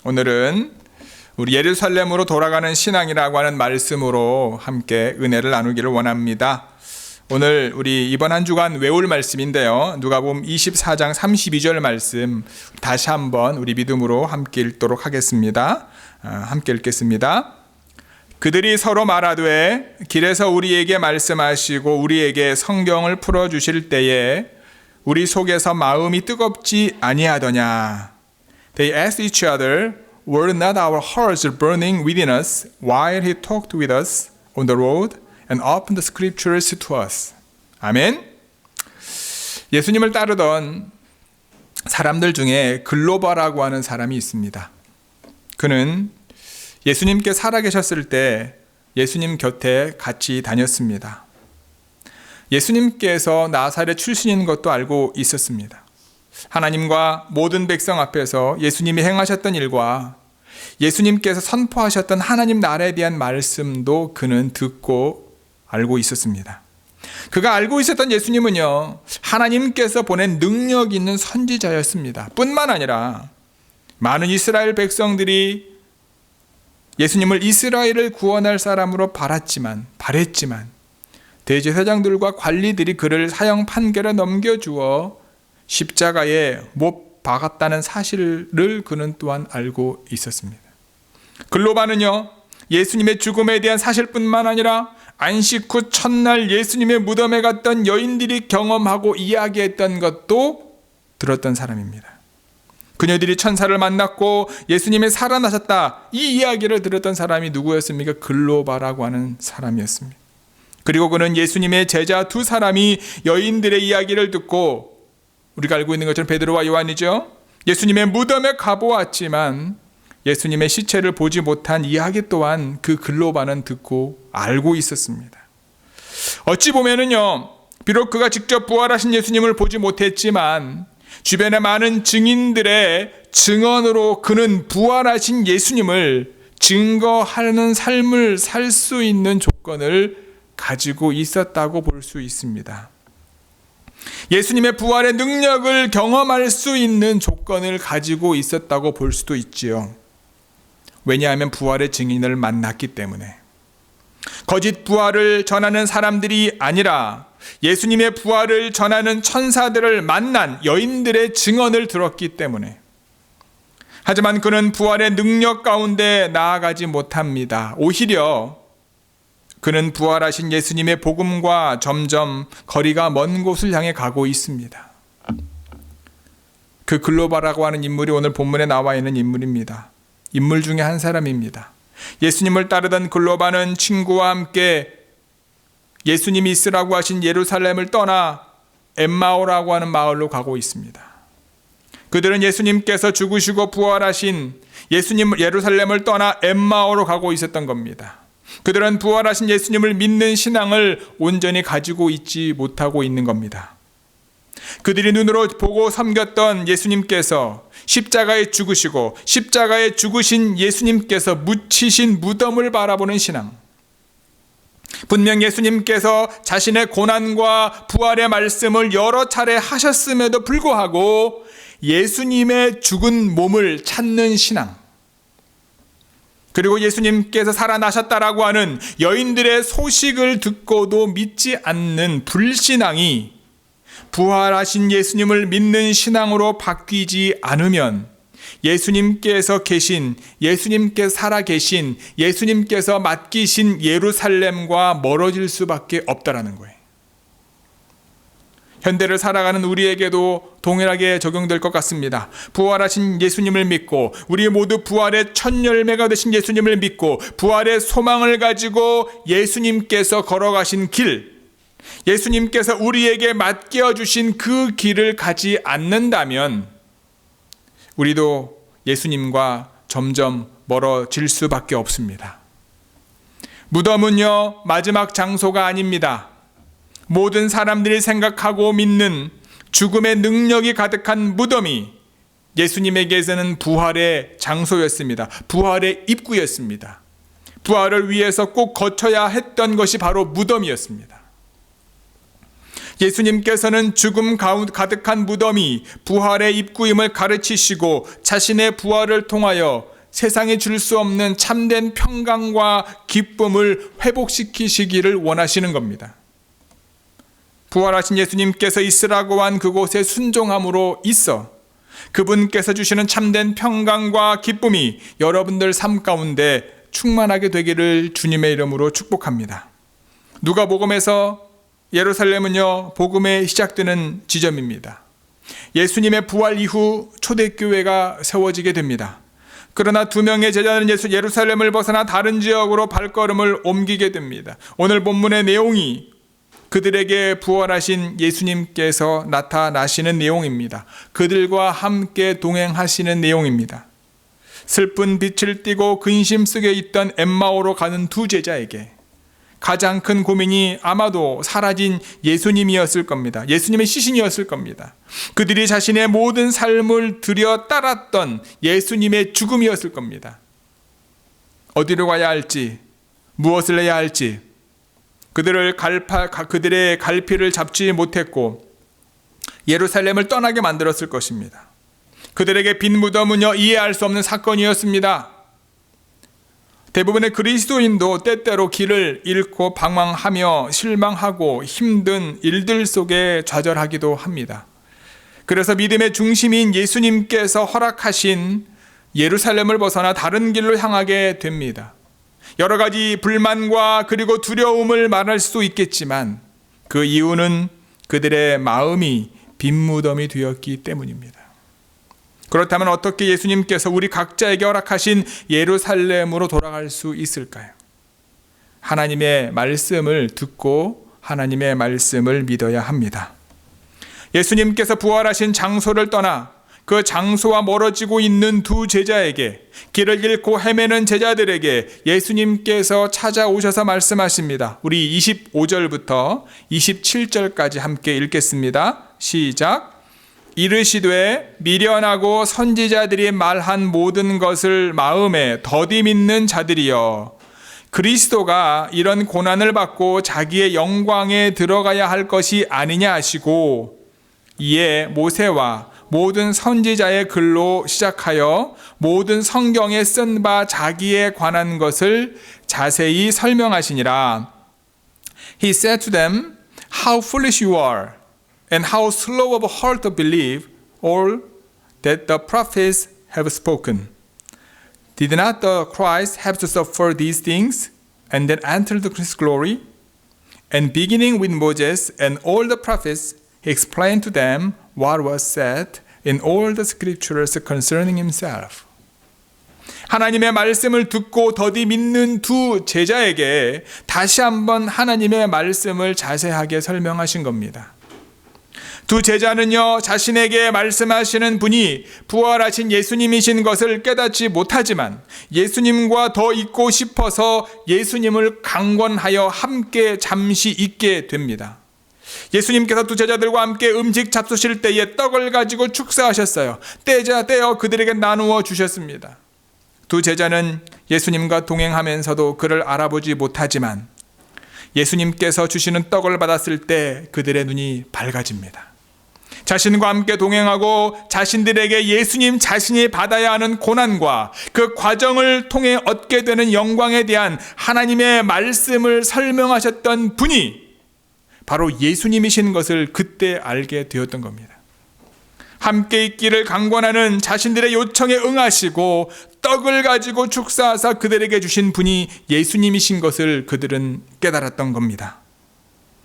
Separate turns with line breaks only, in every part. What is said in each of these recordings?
오늘은 우리 예루살렘으로 돌아가는 신앙이라고 하는 말씀으로 함께 은혜를 나누기를 원합니다. 오늘 우리 이번 한 주간 외울 말씀인데요. 누가복음 24장 32절 말씀 다시 한번 우리 믿음으로 함께 읽도록 하겠습니다. 함께 읽겠습니다. 그들이 서로 말하되 길에서 우리에게 말씀하시고 우리에게 성경을 풀어주실 때에 우리 속에서 마음이 뜨겁지 아니하더냐. They asked each other, were not our hearts burning within us while he talked with us on the road and opened the scriptures to us. 아멘. 예수님을 따르던 사람들 중에 글로바라고 하는 사람이 있습니다. 그는 예수님께 살아계셨을 때 예수님 곁에 같이 다녔습니다. 예수님께서 나사렛 출신인 것도 알고 있었습니다. 하나님과 모든 백성 앞에서 예수님이 행하셨던 일과 예수님께서 선포하셨던 하나님 나라에 대한 말씀도 그는 듣고 알고 있었습니다. 그가 알고 있었던 예수님은요, 하나님께서 보낸 능력 있는 선지자였습니다. 뿐만 아니라 많은 이스라엘 백성들이 예수님을 이스라엘을 구원할 사람으로 바랬지만 대제사장들과 관리들이 그를 사형 판결에 넘겨주어 십자가에 못 박았다는 사실을 그는 또한 알고 있었습니다. 글로바는요, 예수님의 죽음에 대한 사실뿐만 아니라 안식 후 첫날 예수님의 무덤에 갔던 여인들이 경험하고 이야기했던 것도 들었던 사람입니다. 그녀들이 천사를 만났고 예수님이 살아나셨다, 이 이야기를 들었던 사람이 누구였습니까? 글로바라고 하는 사람이었습니다. 그리고 그는 예수님의 제자 두 사람이 여인들의 이야기를 듣고, 우리가 알고 있는 것처럼 베드로와 요한이죠, 예수님의 무덤에 가보았지만 예수님의 시체를 보지 못한 이야기 또한 그 글로바는 듣고 알고 있었습니다. 어찌 보면은요, 비록 그가 직접 부활하신 예수님을 보지 못했지만 주변의 많은 증인들의 증언으로 그는 부활하신 예수님을 증거하는 삶을 살 수 있는 조건을 가지고 있었다고 볼 수 있습니다. 예수님의 부활의 능력을 경험할 수 있는 조건을 가지고 있었다고 볼 수도 있지요. 왜냐하면 부활의 증인을 만났기 때문에. 거짓 부활을 전하는 사람들이 아니라 예수님의 부활을 전하는 천사들을 만난 여인들의 증언을 들었기 때문에. 하지만 그는 부활의 능력 가운데 나아가지 못합니다. 오히려 그는 부활하신 예수님의 복음과 점점 거리가 먼 곳을 향해 가고 있습니다. 그 글로바라고 하는 인물이 오늘 본문에 나와 있는 인물입니다. 인물 중에 한 사람입니다. 예수님을 따르던 글로바는 친구와 함께 예수님이 있으라고 하신 예루살렘을 떠나 엠마오라고 하는 마을로 가고 있습니다. 그들은 예수님께서 죽으시고 부활하신 예루살렘을 떠나 엠마오로 가고 있었던 겁니다. 그들은 부활하신 예수님을 믿는 신앙을 온전히 가지고 있지 못하고 있는 겁니다. 그들이 눈으로 보고 섬겼던 예수님께서 십자가에 죽으시고 십자가에 죽으신 예수님께서 묻히신 무덤을 바라보는 신앙. 분명 예수님께서 자신의 고난과 부활의 말씀을 여러 차례 하셨음에도 불구하고 예수님의 죽은 몸을 찾는 신앙. 그리고 예수님께서 살아나셨다라고 하는 여인들의 소식을 듣고도 믿지 않는 불신앙이 부활하신 예수님을 믿는 신앙으로 바뀌지 않으면 예수님께서 계신, 예수님께 살아계신, 예수님께서 맡기신 예루살렘과 멀어질 수밖에 없다라는 거예요. 현대를 살아가는 우리에게도 동일하게 적용될 것 같습니다. 부활하신 예수님을 믿고 우리 모두 부활의 첫 열매가 되신 예수님을 믿고 부활의 소망을 가지고 예수님께서 걸어가신 길, 예수님께서 우리에게 맡겨주신 그 길을 가지 않는다면 우리도 예수님과 점점 멀어질 수밖에 없습니다. 무덤은요, 마지막 장소가 아닙니다. 모든 사람들이 생각하고 믿는 죽음의 능력이 가득한 무덤이 예수님에게서는 부활의 장소였습니다. 부활의 입구였습니다. 부활을 위해서 꼭 거쳐야 했던 것이 바로 무덤이었습니다. 예수님께서는 죽음 가득한 무덤이 부활의 입구임을 가르치시고 자신의 부활을 통하여 세상에 줄 수 없는 참된 평강과 기쁨을 회복시키시기를 원하시는 겁니다. 부활하신 예수님께서 있으라고 한 그곳에 순종함으로 있어 그분께서 주시는 참된 평강과 기쁨이 여러분들 삶 가운데 충만하게 되기를 주님의 이름으로 축복합니다. 누가복음에서 예루살렘은요, 복음의 시작되는 지점입니다. 예수님의 부활 이후 초대교회가 세워지게 됩니다. 그러나 2명의 제자는 예루살렘을 벗어나 다른 지역으로 발걸음을 옮기게 됩니다. 오늘 본문의 내용이 그들에게 부활하신 예수님께서 나타나시는 내용입니다. 그들과 함께 동행하시는 내용입니다. 슬픈 빛을 띠고 근심 속에 있던 엠마오로 가는 두 제자에게 가장 큰 고민이 아마도 사라진 예수님이었을 겁니다. 예수님의 시신이었을 겁니다. 그들이 자신의 모든 삶을 들여 따랐던 예수님의 죽음이었을 겁니다. 어디로 가야 할지, 무엇을 해야 할지, 그들의 갈피를 잡지 못했고 예루살렘을 떠나게 만들었을 것입니다. 그들에게 빈 무덤은요, 이해할 수 없는 사건이었습니다. 대부분의 그리스도인도 때때로 길을 잃고 방황하며 실망하고 힘든 일들 속에 좌절하기도 합니다. 그래서 믿음의 중심인 예수님께서 허락하신 예루살렘을 벗어나 다른 길로 향하게 됩니다. 여러 가지 불만과 그리고 두려움을 말할 수도 있겠지만 그 이유는 그들의 마음이 빈 무덤이 되었기 때문입니다. 그렇다면 어떻게 예수님께서 우리 각자에게 허락하신 예루살렘으로 돌아갈 수 있을까요? 하나님의 말씀을 듣고 하나님의 말씀을 믿어야 합니다. 예수님께서 부활하신 장소를 떠나 그 장소와 멀어지고 있는 두 제자에게, 길을 잃고 헤매는 제자들에게 예수님께서 찾아오셔서 말씀하십니다. 우리 25절부터 27절까지 함께 읽겠습니다. 시작. 이르시되 미련하고 선지자들이 말한 모든 것을 마음에 더디 믿는 자들이여, 그리스도가 이런 고난을 받고 자기의 영광에 들어가야 할 것이 아니냐 하시고, 이에 모세와 모든 선지자의 글로 시작하여 모든 성경에 쓴 바 자기에 관한 것을 자세히 설명하시니라. He said to them, How foolish you are, and how slow of heart to believe all that the prophets have spoken. Did not the Christ have to suffer these things and then enter His glory? And beginning with Moses and all the prophets, He explained to them what was said in all the scriptures concerning himself. 하나님의 말씀을 듣고 더디 믿는 두 제자에게 다시 한번 하나님의 말씀을 자세하게 설명하신 겁니다. 두 제자는요, 자신에게 말씀하시는 분이 부활하신 예수님이신 것을 깨닫지 못하지만 예수님과 더 있고 싶어서 예수님을 강권하여 함께 잠시 있게 됩니다. 예수님께서 두 제자들과 함께 음식 잡수실 때에 떡을 가지고 축사하셨어요. 떼어 그들에게 나누어 주셨습니다. 두 제자는 예수님과 동행하면서도 그를 알아보지 못하지만 예수님께서 주시는 떡을 받았을 때 그들의 눈이 밝아집니다. 자신과 함께 동행하고 자신들에게 예수님 자신이 받아야 하는 고난과 그 과정을 통해 얻게 되는 영광에 대한 하나님의 말씀을 설명하셨던 분이 바로 예수님이신 것을 그때 알게 되었던 겁니다. 함께 있기를 강권하는 자신들의 요청에 응하시고 떡을 가지고 축사하사 그들에게 주신 분이 예수님이신 것을 그들은 깨달았던 겁니다.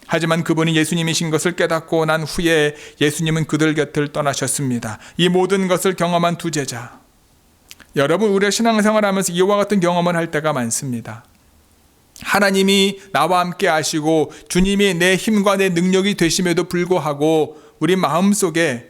하지만 그분이 예수님이신 것을 깨닫고 난 후에 예수님은 그들 곁을 떠나셨습니다. 이 모든 것을 경험한 두 제자, 여러분, 우리가 신앙생활하면서 이와 같은 경험을 할 때가 많습니다. 하나님이 나와 함께 하시고 주님이 내 힘과 내 능력이 되심에도 불구하고 우리 마음속에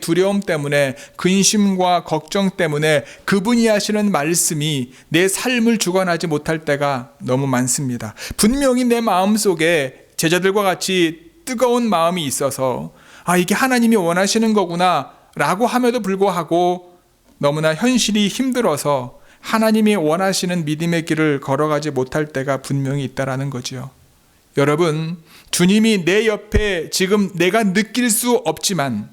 두려움 때문에, 근심과 걱정 때문에 그분이 하시는 말씀이 내 삶을 주관하지 못할 때가 너무 많습니다. 분명히 내 마음속에 제자들과 같이 뜨거운 마음이 있어서 이게 하나님이 원하시는 거구나 라고 함에도 불구하고 너무나 현실이 힘들어서 하나님이 원하시는 믿음의 길을 걸어가지 못할 때가 분명히 있다라는 거죠. 여러분, 주님이 내 옆에 지금 내가 느낄 수 없지만,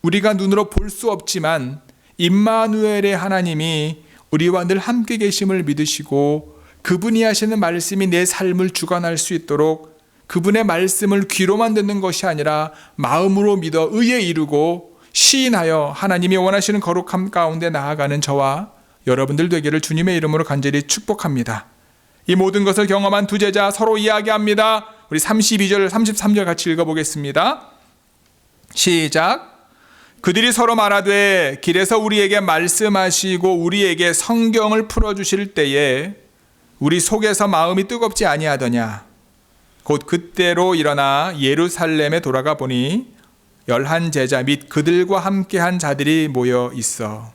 우리가 눈으로 볼 수 없지만 임마누엘의 하나님이 우리와 늘 함께 계심을 믿으시고 그분이 하시는 말씀이 내 삶을 주관할 수 있도록 그분의 말씀을 귀로만 듣는 것이 아니라 마음으로 믿어 의에 이루고 시인하여 하나님이 원하시는 거룩함 가운데 나아가는 저와 여러분들 되기를 주님의 이름으로 간절히 축복합니다. 이 모든 것을 경험한 두 제자 서로 이야기합니다. 우리 32절, 33절 같이 읽어보겠습니다. 시작. 그들이 서로 말하되 길에서 우리에게 말씀하시고 우리에게 성경을 풀어주실 때에 우리 속에서 마음이 뜨겁지 아니하더냐. 곧 그때로 일어나 예루살렘에 돌아가 보니 11제자 및 그들과 함께한 자들이 모여 있어.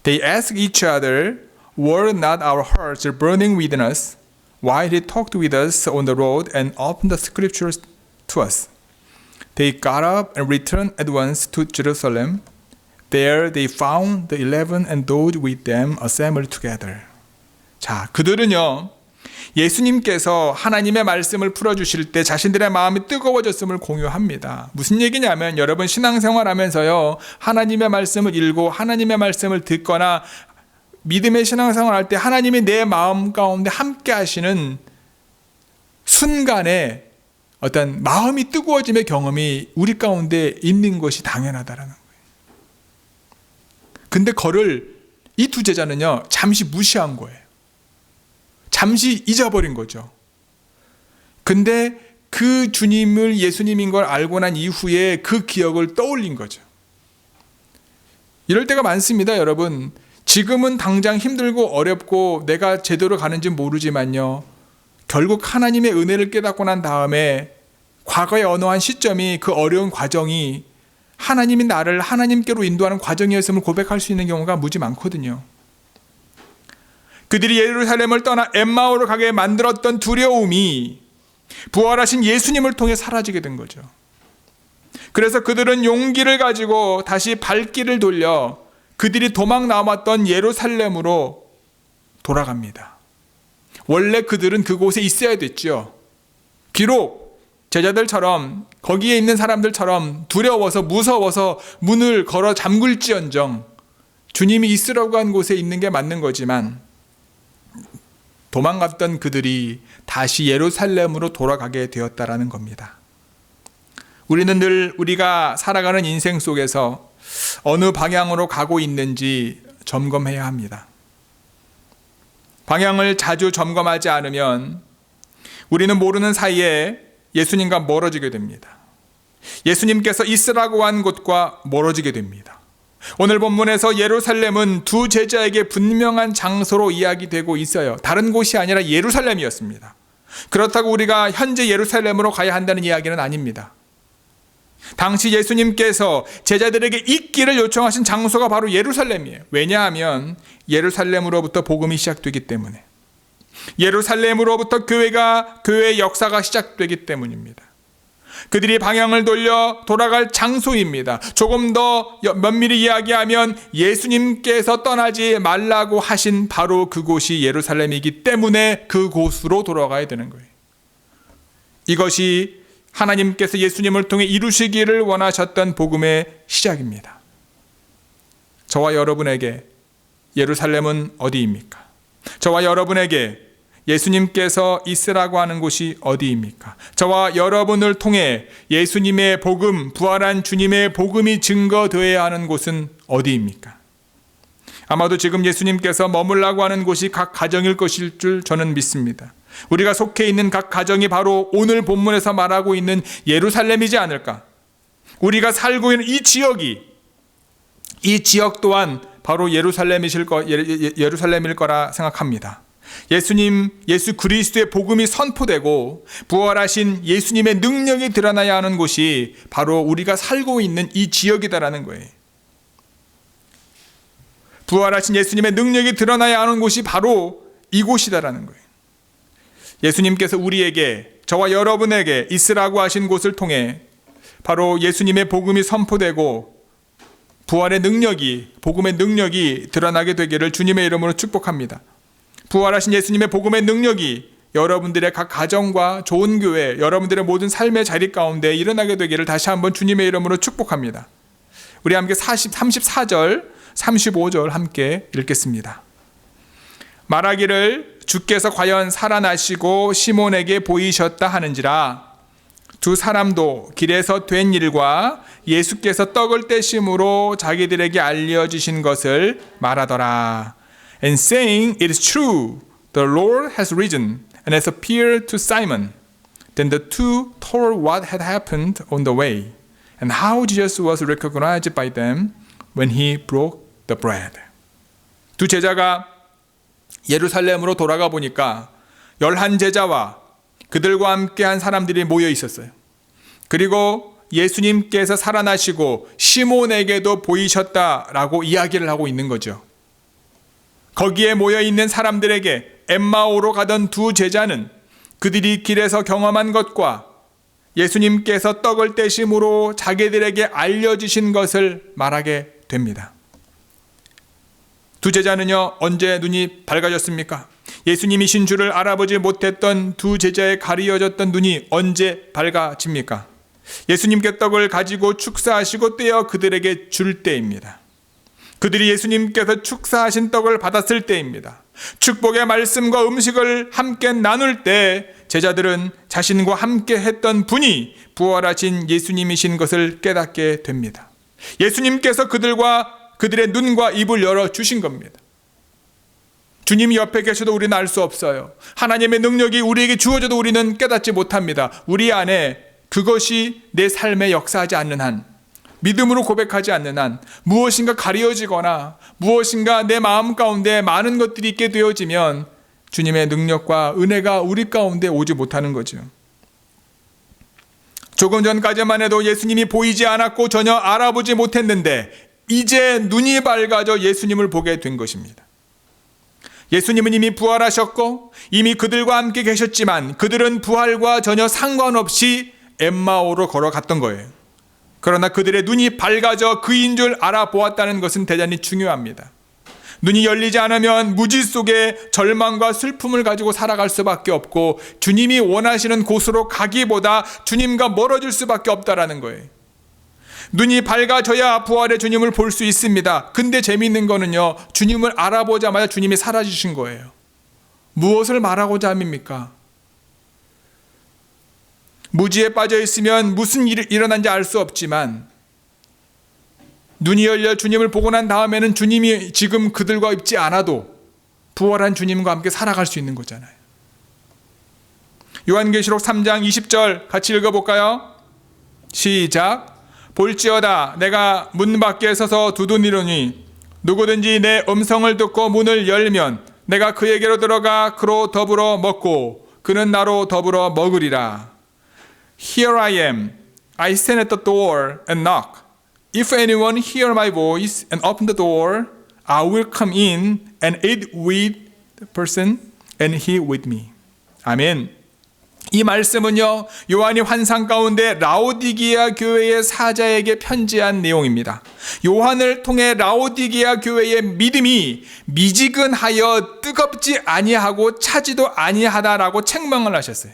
They asked each other, were not our hearts burning within us while he talked with us on the road and opened the scriptures to us? They got up and returned at once to Jerusalem. There they found the 11 and those with them assembled together. 자, 그들은요, 예수님께서 하나님의 말씀을 풀어주실 때 자신들의 마음이 뜨거워졌음을 공유합니다. 무슨 얘기냐면 여러분 신앙생활 하면서요, 하나님의 말씀을 읽고 하나님의 말씀을 듣거나 믿음의 신앙생활 할 때 하나님이 내 마음 가운데 함께 하시는 순간에 어떤 마음이 뜨거워짐의 경험이 우리 가운데 있는 것이 당연하다라는 거예요. 근데 그를 이 두 제자는요, 잠시 무시한 거예요. 잠시 잊어버린 거죠. 근데 그 주님을 예수님인 걸 알고 난 이후에 그 기억을 떠올린 거죠. 이럴 때가 많습니다, 여러분. 지금은 당장 힘들고 어렵고 내가 제대로 가는지 모르지만요, 결국 하나님의 은혜를 깨닫고 난 다음에 과거의 어느 한 시점이 그 어려운 과정이 하나님이 나를 하나님께로 인도하는 과정이었음을 고백할 수 있는 경우가 무지 많거든요. 그들이 예루살렘을 떠나 엠마오로 가게 만들었던 두려움이 부활하신 예수님을 통해 사라지게 된 거죠. 그래서 그들은 용기를 가지고 다시 발길을 돌려 그들이 도망 나왔던 예루살렘으로 돌아갑니다. 원래 그들은 그곳에 있어야 됐죠. 비록 제자들처럼 거기에 있는 사람들처럼 두려워서 무서워서 문을 걸어 잠글지언정 주님이 있으라고 한 곳에 있는 게 맞는 거지만 도망갔던 그들이 다시 예루살렘으로 돌아가게 되었다라는 겁니다. 우리는 늘 우리가 살아가는 인생 속에서 어느 방향으로 가고 있는지 점검해야 합니다. 방향을 자주 점검하지 않으면 우리는 모르는 사이에 예수님과 멀어지게 됩니다. 예수님께서 있으라고 한 곳과 멀어지게 됩니다. 오늘 본문에서 예루살렘은 두 제자에게 분명한 장소로 이야기되고 있어요. 다른 곳이 아니라 예루살렘이었습니다. 그렇다고 우리가 현재 예루살렘으로 가야 한다는 이야기는 아닙니다. 당시 예수님께서 제자들에게 있기를 요청하신 장소가 바로 예루살렘이에요. 왜냐하면 예루살렘으로부터 복음이 시작되기 때문에, 예루살렘으로부터 교회의 역사가 시작되기 때문입니다. 그들이 방향을 돌려 돌아갈 장소입니다. 조금 더 면밀히 이야기하면 예수님께서 떠나지 말라고 하신 바로 그곳이 예루살렘이기 때문에 그곳으로 돌아가야 되는 거예요. 이것이 하나님께서 예수님을 통해 이루시기를 원하셨던 복음의 시작입니다. 저와 여러분에게 예루살렘은 어디입니까? 저와 여러분에게 예수님께서 있으라고 하는 곳이 어디입니까? 저와 여러분을 통해 예수님의 복음, 부활한 주님의 복음이 증거되어야 하는 곳은 어디입니까? 아마도 지금 예수님께서 머물라고 하는 곳이 각 가정일 것일 줄 저는 믿습니다. 우리가 속해 있는 각 가정이 바로 오늘 본문에서 말하고 있는 예루살렘이지 않을까? 우리가 살고 있는 이 지역 또한 바로 예루살렘일 거라 생각합니다. 예수 그리스도의 복음이 선포되고 부활하신 예수님의 능력이 드러나야 하는 곳이 바로 우리가 살고 있는 이 지역이다라는 거예요. 부활하신 예수님의 능력이 드러나야 하는 곳이 바로 이곳이다라는 거예요. 예수님께서 우리에게, 저와 여러분에게 있으라고 하신 곳을 통해 바로 예수님의 복음이 선포되고 부활의 능력이, 복음의 능력이 드러나게 되기를 주님의 이름으로 축복합니다. 부활하신 예수님의 복음의 능력이 여러분들의 각 가정과 좋은 교회, 여러분들의 모든 삶의 자리 가운데 일어나게 되기를 다시 한번 주님의 이름으로 축복합니다. 우리 함께 34절 35절 함께 읽겠습니다. 말하기를 주께서 과연 살아나시고 시몬에게 보이셨다 하는지라. 두 사람도 길에서 된 일과 예수께서 떡을 떼심으로 자기들에게 알려주신 것을 말하더라. And saying, it is true, the Lord has risen and has appeared to Simon. Then the two told what had happened on the way and how Jesus was recognized by them when he broke the bread. 두 제자가 예루살렘으로 돌아가 보니까 11제자와 그들과 함께한 사람들이 모여 있었어요. 그리고 예수님께서 살아나시고 시몬에게도 보이셨다라고 이야기를 하고 있는 거죠. 거기에 모여 있는 사람들에게 엠마오로 가던 두 제자는 그들이 길에서 경험한 것과 예수님께서 떡을 떼심으로 자기들에게 알려주신 것을 말하게 됩니다. 두 제자는요, 언제 눈이 밝아졌습니까? 예수님이신 줄을 알아보지 못했던 두 제자의 가리어졌던 눈이 언제 밝아집니까? 예수님께 떡을 가지고 축사하시고 떼어 그들에게 줄 때입니다. 그들이 예수님께서 축사하신 떡을 받았을 때입니다. 축복의 말씀과 음식을 함께 나눌 때 제자들은 자신과 함께 했던 분이 부활하신 예수님이신 것을 깨닫게 됩니다. 예수님께서 그들의 눈과 입을 열어주신 겁니다. 주님이 옆에 계셔도 우리는 알 수 없어요. 하나님의 능력이 우리에게 주어져도 우리는 깨닫지 못합니다. 우리 안에 그것이 내 삶에 역사하지 않는 한, 믿음으로 고백하지 않는 한, 무엇인가 가려지거나 무엇인가 내 마음 가운데 많은 것들이 있게 되어지면 주님의 능력과 은혜가 우리 가운데 오지 못하는 거죠. 조금 전까지만 해도 예수님이 보이지 않았고 전혀 알아보지 못했는데 이제 눈이 밝아져 예수님을 보게 된 것입니다. 예수님은 이미 부활하셨고 이미 그들과 함께 계셨지만 그들은 부활과 전혀 상관없이 엠마오로 걸어갔던 거예요. 그러나 그들의 눈이 밝아져 그인 줄 알아보았다는 것은 대단히 중요합니다. 눈이 열리지 않으면 무지 속에 절망과 슬픔을 가지고 살아갈 수밖에 없고 주님이 원하시는 곳으로 가기보다 주님과 멀어질 수밖에 없다라는 거예요. 눈이 밝아져야 부활의 주님을 볼 수 있습니다. 근데 재미있는 거는요, 주님을 알아보자마자 주님이 사라지신 거예요. 무엇을 말하고자 합니까? 무지에 빠져 있으면 무슨 일이 일어난지 알 수 없지만 눈이 열려 주님을 보고 난 다음에는 주님이 지금 그들과 있지 않아도 부활한 주님과 함께 살아갈 수 있는 거잖아요. 요한계시록 3장 20절 같이 읽어볼까요? 시작. 볼지어다 내가 문 밖에 서서 두드리노니 누구든지 내 음성을 듣고 문을 열면 내가 그에게로 들어가 그로 더불어 먹고 그는 나로 더불어 먹으리라. Here I am. I stand at the door and knock. If anyone hear my voice and open the door, I will come in and eat with the person and he with me. 아멘. 이 말씀은요, 요한이 환상 가운데 라오디게아 교회의 사자에게 편지한 내용입니다. 요한을 통해 라오디게아 교회의 믿음이 미지근하여 뜨겁지 아니하고 차지도 아니하다라고 책망을 하셨어요.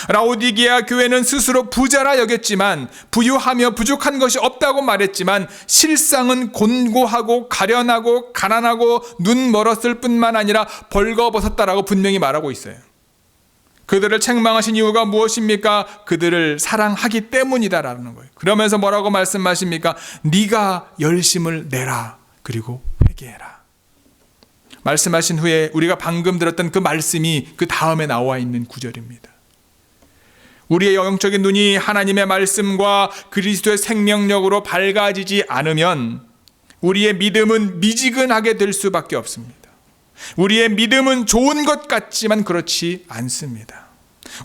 라오디게아 교회는 스스로 부자라 여겼지만 부유하며 부족한 것이 없다고 말했지만 실상은 곤고하고 가련하고 가난하고 눈 멀었을 뿐만 아니라 벌거벗었다라고 분명히 말하고 있어요. 그들을 책망하신 이유가 무엇입니까? 그들을 사랑하기 때문이다라는 거예요. 그러면서 뭐라고 말씀하십니까? 네가 열심을 내라 그리고 회개해라. 말씀하신 후에 우리가 방금 들었던 그 말씀이 그 다음에 나와 있는 구절입니다. 우리의 영적인 눈이 하나님의 말씀과 그리스도의 생명력으로 밝아지지 않으면 우리의 믿음은 미지근하게 될 수밖에 없습니다. 우리의 믿음은 좋은 것 같지만 그렇지 않습니다.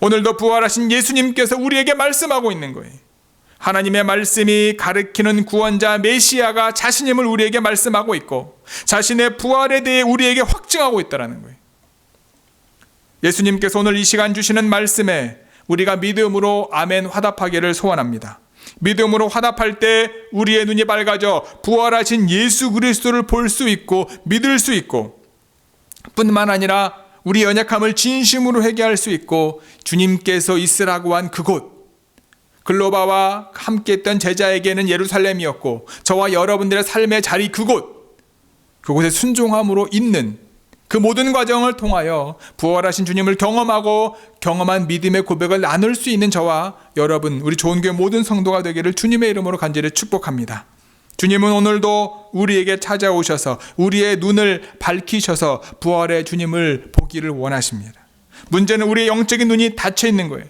오늘도 부활하신 예수님께서 우리에게 말씀하고 있는 거예요. 하나님의 말씀이 가르치는 구원자 메시아가 자신임을 우리에게 말씀하고 있고 자신의 부활에 대해 우리에게 확증하고 있다는 거예요. 예수님께서 오늘 이 시간 주시는 말씀에 우리가 믿음으로 아멘 화답하기를 소원합니다. 믿음으로 화답할 때 우리의 눈이 밝아져 부활하신 예수 그리스도를 볼 수 있고 믿을 수 있고 뿐만 아니라 우리 연약함을 진심으로 회개할 수 있고 주님께서 있으라고 한 그곳, 글로바와 함께했던 제자에게는 예루살렘이었고 저와 여러분들의 삶의 자리 그곳, 그곳에 순종함으로 있는 그 모든 과정을 통하여 부활하신 주님을 경험하고 경험한 믿음의 고백을 나눌 수 있는 저와 여러분, 우리 좋은교회 모든 성도가 되기를 주님의 이름으로 간절히 축복합니다. 주님은 오늘도 우리에게 찾아오셔서 우리의 눈을 밝히셔서 부활의 주님을 보기를 원하십니다. 문제는 우리의 영적인 눈이 닫혀 있는 거예요.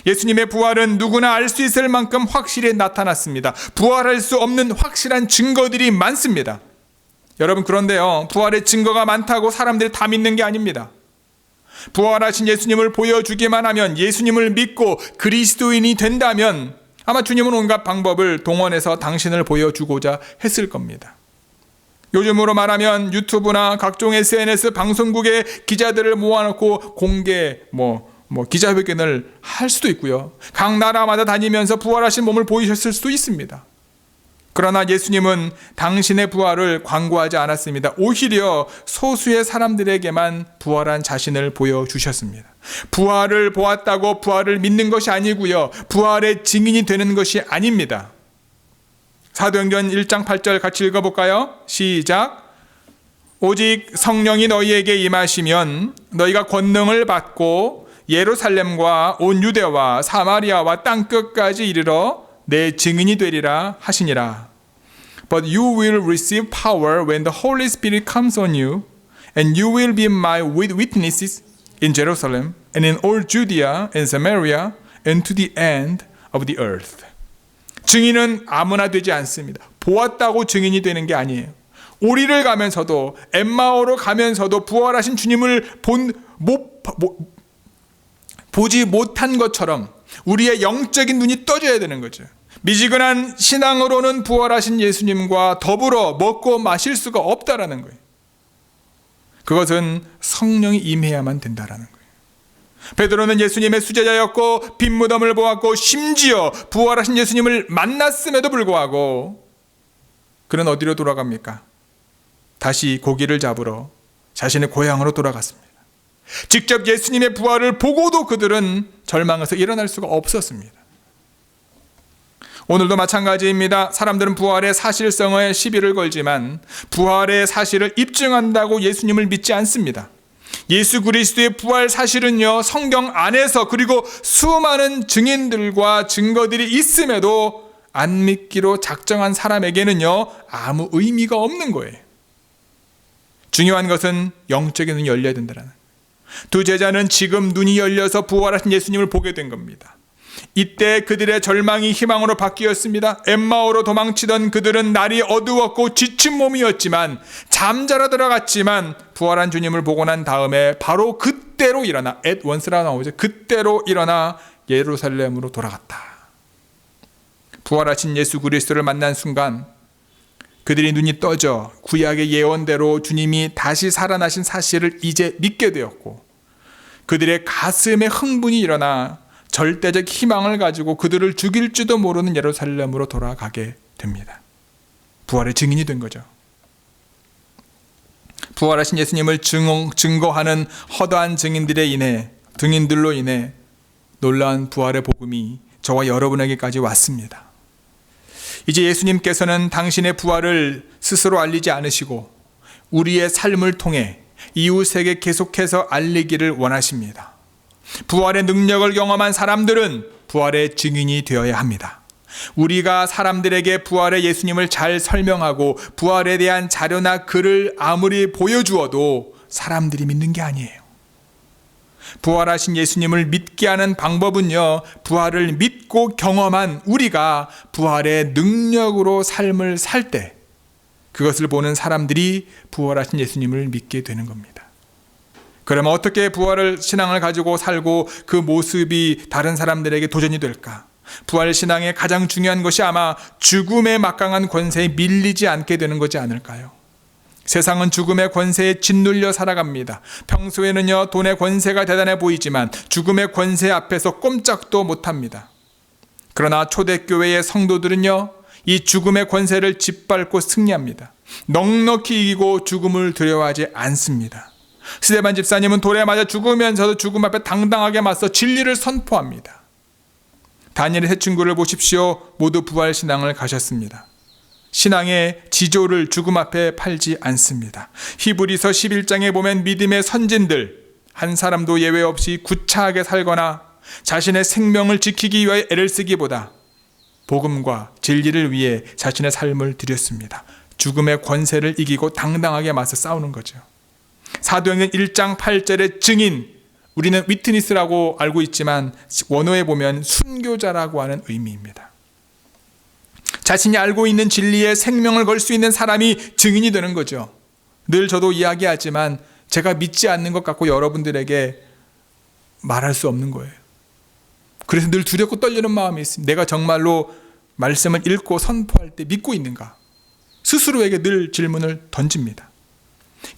예수님의 부활은 누구나 알 수 있을 만큼 확실히 나타났습니다. 부활할 수 없는 확실한 증거들이 많습니다. 여러분, 그런데요, 부활의 증거가 많다고 사람들이 다 믿는 게 아닙니다. 부활하신 예수님을 보여주기만 하면, 예수님을 믿고 그리스도인이 된다면 아마 주님은 온갖 방법을 동원해서 당신을 보여주고자 했을 겁니다. 요즘으로 말하면 유튜브나 각종 SNS 방송국의 기자들을 모아놓고 공개 기자회견을 할 수도 있고요. 각 나라마다 다니면서 부활하신 몸을 보이셨을 수도 있습니다. 그러나 예수님은 당신의 부활을 광고하지 않았습니다. 오히려 소수의 사람들에게만 부활한 자신을 보여주셨습니다. 부활을 보았다고 부활을 믿는 것이 아니고요, 부활의 증인이 되는 것이 아닙니다. 사도행전 1장 8절 같이 읽어볼까요? 시작. 오직 성령이 너희에게 임하시면 너희가 권능을 받고 예루살렘과 온 유대와 사마리아와 땅끝까지 이르러 내 증인이 되리라 하시니라. But you will receive power when the Holy Spirit comes on you, and you will be my witnesses in Jerusalem and in all Judea and Samaria and to the end of the earth. 증인은 아무나 되지 않습니다. 보았다고 증인이 되는 게 아니에요. 오리를 가면서도, 엠마오로 가면서도 부활하신 주님을 보지 못한 것처럼 우리의 영적인 눈이 떠져야 되는 거죠. 미지근한 신앙으로는 부활하신 예수님과 더불어 먹고 마실 수가 없다라는 거예요. 그것은 성령이 임해야만 된다라는 거예요. 베드로는 예수님의 수제자였고 빈 무덤을 보았고 심지어 부활하신 예수님을 만났음에도 불구하고 그는 어디로 돌아갑니까? 다시 고기를 잡으러 자신의 고향으로 돌아갔습니다. 직접 예수님의 부활을 보고도 그들은 절망해서 일어날 수가 없었습니다. 오늘도 마찬가지입니다. 사람들은 부활의 사실성에 시비를 걸지만 부활의 사실을 입증한다고 예수님을 믿지 않습니다. 예수 그리스도의 부활 사실은요, 성경 안에서 그리고 수많은 증인들과 증거들이 있음에도 안 믿기로 작정한 사람에게는요, 아무 의미가 없는 거예요. 중요한 것은 영적인 눈이 열려야 된다는. 두 제자는 지금 눈이 열려서 부활하신 예수님을 보게 된 겁니다. 이때 그들의 절망이 희망으로 바뀌었습니다. 엠마오로 도망치던 그들은 날이 어두웠고 지친 몸이었지만, 잠자러 들어갔지만 부활한 주님을 보고 난 다음에 바로 그때로 일어나, at once라 나오죠. 그때로 일어나 예루살렘으로 돌아갔다. 부활하신 예수 그리스도를 만난 순간 그들의 눈이 떠져 구약의 예언대로 주님이 다시 살아나신 사실을 이제 믿게 되었고, 그들의 가슴에 흥분이 일어나 절대적 희망을 가지고 그들을 죽일지도 모르는 예루살렘으로 돌아가게 됩니다. 부활의 증인이 된 거죠. 부활하신 예수님을 증거하는 허다한 증인들로 인해 놀라운 부활의 복음이 저와 여러분에게까지 왔습니다. 이제 예수님께서는 당신의 부활을 스스로 알리지 않으시고 우리의 삶을 통해 이웃에게 계속해서 알리기를 원하십니다. 부활의 능력을 경험한 사람들은 부활의 증인이 되어야 합니다. 우리가 사람들에게 부활의 예수님을 잘 설명하고 부활에 대한 자료나 글을 아무리 보여주어도 사람들이 믿는 게 아니에요. 부활하신 예수님을 믿게 하는 방법은요, 부활을 믿고 경험한 우리가 부활의 능력으로 삶을 살 때 그것을 보는 사람들이 부활하신 예수님을 믿게 되는 겁니다. 그러면 어떻게 부활을 신앙을 가지고 살고 그 모습이 다른 사람들에게 도전이 될까? 부활 신앙의 가장 중요한 것이 아마 죽음의 막강한 권세에 밀리지 않게 되는 거지 않을까요? 세상은 죽음의 권세에 짓눌려 살아갑니다. 평소에는요, 돈의 권세가 대단해 보이지만 죽음의 권세 앞에서 꼼짝도 못합니다. 그러나 초대교회의 성도들은요, 이 죽음의 권세를 짓밟고 승리합니다. 넉넉히 이기고 죽음을 두려워하지 않습니다. 스데반 집사님은 돌에 맞아 죽으면서도 죽음 앞에 당당하게 맞서 진리를 선포합니다. 다니엘의 세 친구를 보십시오. 모두 부활신앙을 가셨습니다. 신앙의 지조를 죽음 앞에 팔지 않습니다. 히브리서 11장에 보면 믿음의 선진들 한 사람도 예외 없이 구차하게 살거나 자신의 생명을 지키기 위해 애를 쓰기보다 복음과 진리를 위해 자신의 삶을 드렸습니다. 죽음의 권세를 이기고 당당하게 맞서 싸우는 거죠. 사도행전 1장 8절의 증인, 우리는 위트니스라고 알고 있지만 원어에 보면 순교자라고 하는 의미입니다. 자신이 알고 있는 진리에 생명을 걸 수 있는 사람이 증인이 되는 거죠. 늘 저도 이야기하지만 제가 믿지 않는 것 같고 여러분들에게 말할 수 없는 거예요. 그래서 늘 두렵고 떨리는 마음이 있습니다. 내가 정말로 말씀을 읽고 선포할 때 믿고 있는가? 스스로에게 늘 질문을 던집니다.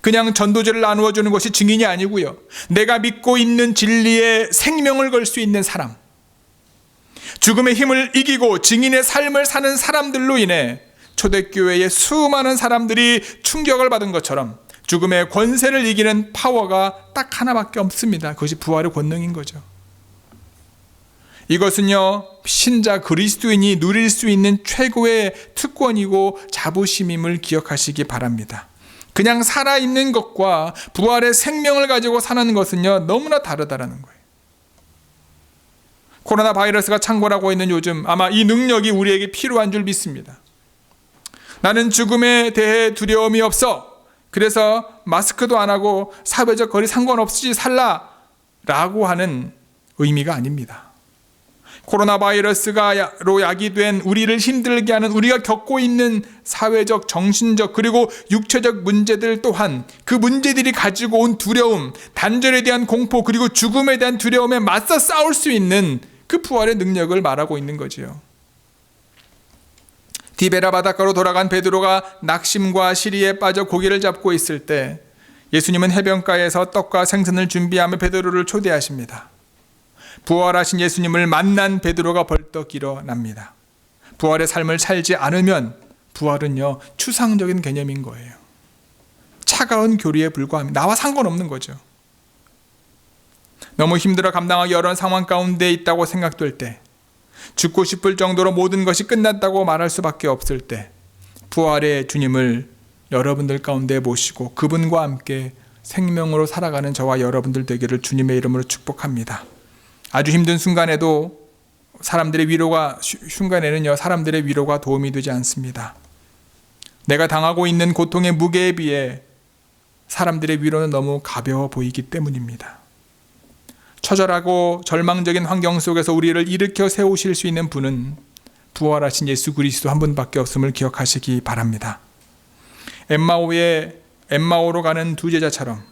그냥 전도제를 나누어 주는 것이 증인이 아니고요. 내가 믿고 있는 진리에 생명을 걸 수 있는 사람, 죽음의 힘을 이기고 증인의 삶을 사는 사람들로 인해 초대교회의 수많은 사람들이 충격을 받은 것처럼 죽음의 권세를 이기는 파워가 딱 하나밖에 없습니다. 그것이 부활의 권능인 거죠. 이것은요, 신자 그리스도인이 누릴 수 있는 최고의 특권이고 자부심임을 기억하시기 바랍니다. 그냥 살아있는 것과 부활의 생명을 가지고 사는 것은요, 너무나 다르다라는 거예요. 코로나 바이러스가 창궐하고 있는 요즘 아마 이 능력이 우리에게 필요한 줄 믿습니다. 나는 죽음에 대해 두려움이 없어. 그래서 마스크도 안 하고 사회적 거리 상관없이 살라라고 하는 의미가 아닙니다. 코로나 바이러스로 야기된 우리를 힘들게 하는 우리가 겪고 있는 사회적, 정신적 그리고 육체적 문제들 또한 그 문제들이 가지고 온 두려움, 단절에 대한 공포 그리고 죽음에 대한 두려움에 맞서 싸울 수 있는 그 부활의 능력을 말하고 있는 거지요. 디베라 바닷가로 돌아간 베드로가 낙심과 시리에 빠져 고기를 잡고 있을 때 예수님은 해변가에서 떡과 생선을 준비하며 베드로를 초대하십니다. 부활하신 예수님을 만난 베드로가 벌떡 일어납니다. 부활의 삶을 살지 않으면 부활은요, 추상적인 개념인 거예요. 차가운 교리에 불과합니다. 나와 상관없는 거죠. 너무 힘들어 감당하기 어려운 상황 가운데 있다고 생각될 때, 죽고 싶을 정도로 모든 것이 끝났다고 말할 수밖에 없을 때, 부활의 주님을 여러분들 가운데 모시고 그분과 함께 생명으로 살아가는 저와 여러분들 되기를 주님의 이름으로 축복합니다. 아주 힘든 순간에도 순간에는요, 사람들의 위로가 도움이 되지 않습니다. 내가 당하고 있는 고통의 무게에 비해 사람들의 위로는 너무 가벼워 보이기 때문입니다. 처절하고 절망적인 환경 속에서 우리를 일으켜 세우실 수 있는 분은 부활하신 예수 그리스도 한 분밖에 없음을 기억하시기 바랍니다. 엠마오로 가는 두 제자처럼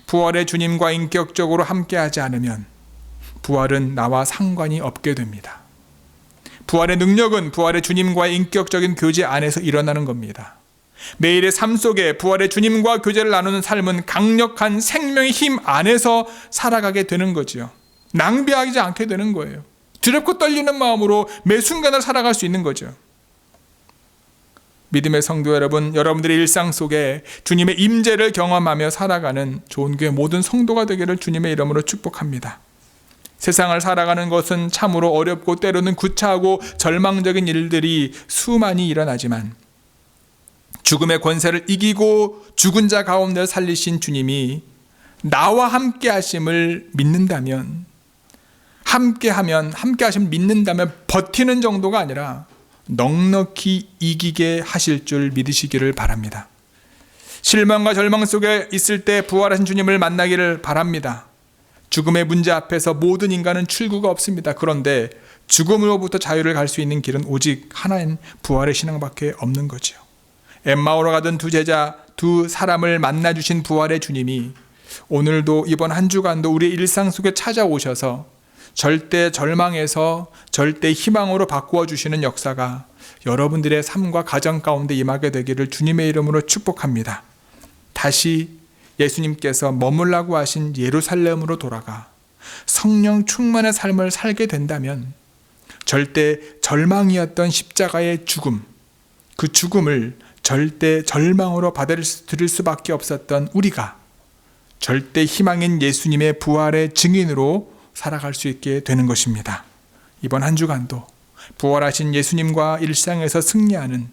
부활의 주님과 인격적으로 함께하지 않으면 부활은 나와 상관이 없게 됩니다. 부활의 능력은 부활의 주님과의 인격적인 교제 안에서 일어나는 겁니다. 매일의 삶 속에 부활의 주님과 교제를 나누는 삶은 강력한 생명의 힘 안에서 살아가게 되는 거지요. 낭비하지 않게 되는 거예요. 두렵고 떨리는 마음으로 매 순간을 살아갈 수 있는 거죠. 믿음의 성도 여러분, 여러분들의 일상 속에 주님의 임재를 경험하며 살아가는 좋은 교회 모든 성도가 되기를 주님의 이름으로 축복합니다. 세상을 살아가는 것은 참으로 어렵고 때로는 구차하고 절망적인 일들이 수많이 일어나지만 죽음의 권세를 이기고 죽은 자 가운데 살리신 주님이 나와 함께 하심을 믿는다면, 함께 하심을 믿는다면 버티는 정도가 아니라 넉넉히 이기게 하실 줄 믿으시기를 바랍니다. 실망과 절망 속에 있을 때 부활하신 주님을 만나기를 바랍니다. 죽음의 문제 앞에서 모든 인간은 출구가 없습니다. 그런데 죽음으로부터 자유를 갈 수 있는 길은 오직 하나인 부활의 신앙밖에 없는 거죠. 엠마오로 가던 두 사람을 만나주신 부활의 주님이 오늘도 이번 한 주간도 우리의 일상 속에 찾아오셔서 절대 절망에서 절대 희망으로 바꾸어 주시는 역사가 여러분들의 삶과 가정 가운데 임하게 되기를 주님의 이름으로 축복합니다. 다시 예수님께서 머물라고 하신 예루살렘으로 돌아가 성령 충만의 삶을 살게 된다면 절대 절망이었던 십자가의 죽음, 그 죽음을 절대 절망으로 받아들일 수밖에 없었던 우리가 절대 희망인 예수님의 부활의 증인으로 살아갈 수 있게 되는 것입니다. 이번 한 주간도 부활하신 예수님과 일상에서 승리하는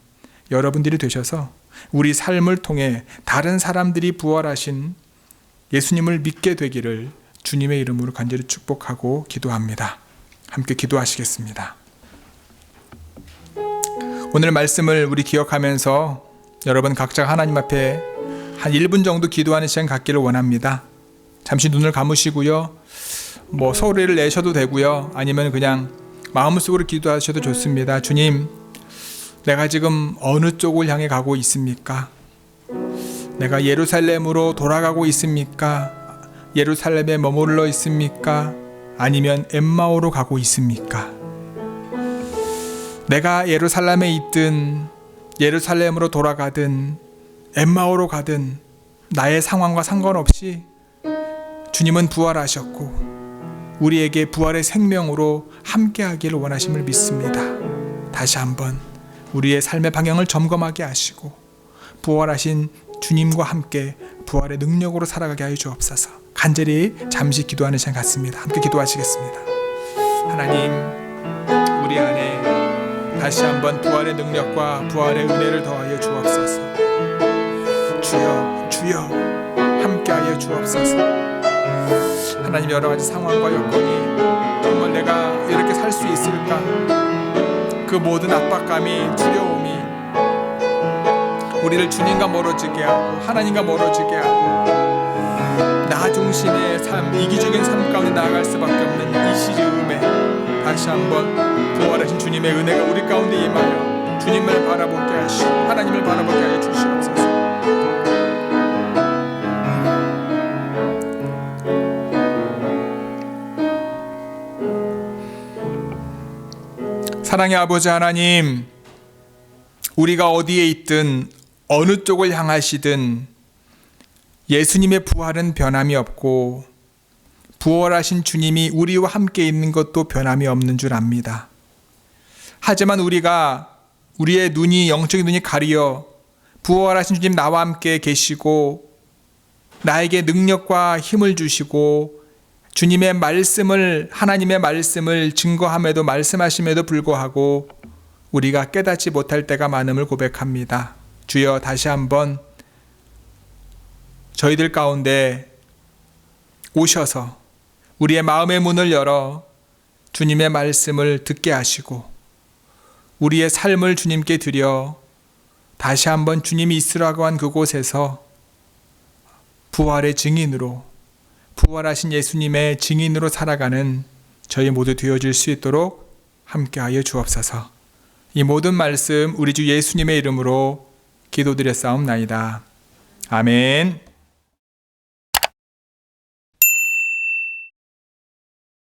여러분들이 되셔서 우리 삶을 통해 다른 사람들이 부활하신 예수님을 믿게 되기를 주님의 이름으로 간절히 축복하고 기도합니다. 함께 기도하시겠습니다. 오늘 말씀을 우리 기억하면서 여러분 각자 하나님 앞에 한 1분 정도 기도하는 시간 갖기를 원합니다. 잠시 눈을 감으시고요. 소리를 내셔도 되고요. 아니면 그냥 마음속으로 기도하셔도 좋습니다. 주님, 내가 지금 어느 쪽을 향해 가고 있습니까? 내가 예루살렘으로 돌아가고 있습니까? 예루살렘에 머물러 있습니까? 아니면 엠마오로 가고 있습니까? 내가 예루살렘에 있든 예루살렘으로 돌아가든 엠마오로 가든 나의 상황과 상관없이 주님은 부활하셨고 우리에게 부활의 생명으로 함께하기를 원하심을 믿습니다. 다시 한번 우리의 삶의 방향을 점검하게 하시고 부활하신 주님과 함께 부활의 능력으로 살아가게 하여 주옵소서. 간절히 잠시 기도하는 시간 같습니다. 함께 기도하시겠습니다. 하나님, 우리 안에 다시 한번 부활의 능력과 부활의 은혜를 더하여 주옵소서. 주여, 주여, 함께하여 주옵소서. 하나님, 여러 가지 상황과 여건이 정말 내가 이렇게 살 수 있을까? 그 모든 압박감이, 두려움이 우리를 주님과 멀어지게 하고 하나님과 멀어지게 하고 나 중심의 삶, 이기적인 삶 가운데 나아갈 수밖에 없는 이 시즌에 다시 한번 부활하신 주님의 은혜가 우리 가운데 임하여 주님을 바라보게 하시고 하나님을 바라보게 하여 주시옵소서. 사랑의 아버지 하나님, 우리가 어디에 있든 어느 쪽을 향하시든 예수님의 부활은 변함이 없고 부활하신 주님이 우리와 함께 있는 것도 변함이 없는 줄 압니다. 하지만 우리의 눈이, 영적인 눈이 가리어 부활하신 주님 나와 함께 계시고 나에게 능력과 힘을 주시고 주님의 말씀을, 하나님의 말씀을 증거함에도 말씀하심에도 불구하고 우리가 깨닫지 못할 때가 많음을 고백합니다. 주여, 다시 한번 저희들 가운데 오셔서 우리의 마음의 문을 열어 주님의 말씀을 듣게 하시고 우리의 삶을 주님께 드려 다시 한번 주님이 있으라고 한 그곳에서 부활의 증인으로, 부활하신 예수님의 증인으로 살아가는 저희 모두 되어질 수 있도록 함께하여 주옵소서. 이 모든 말씀 우리 주 예수님의 이름으로 기도드렸사옵나이다. 아멘.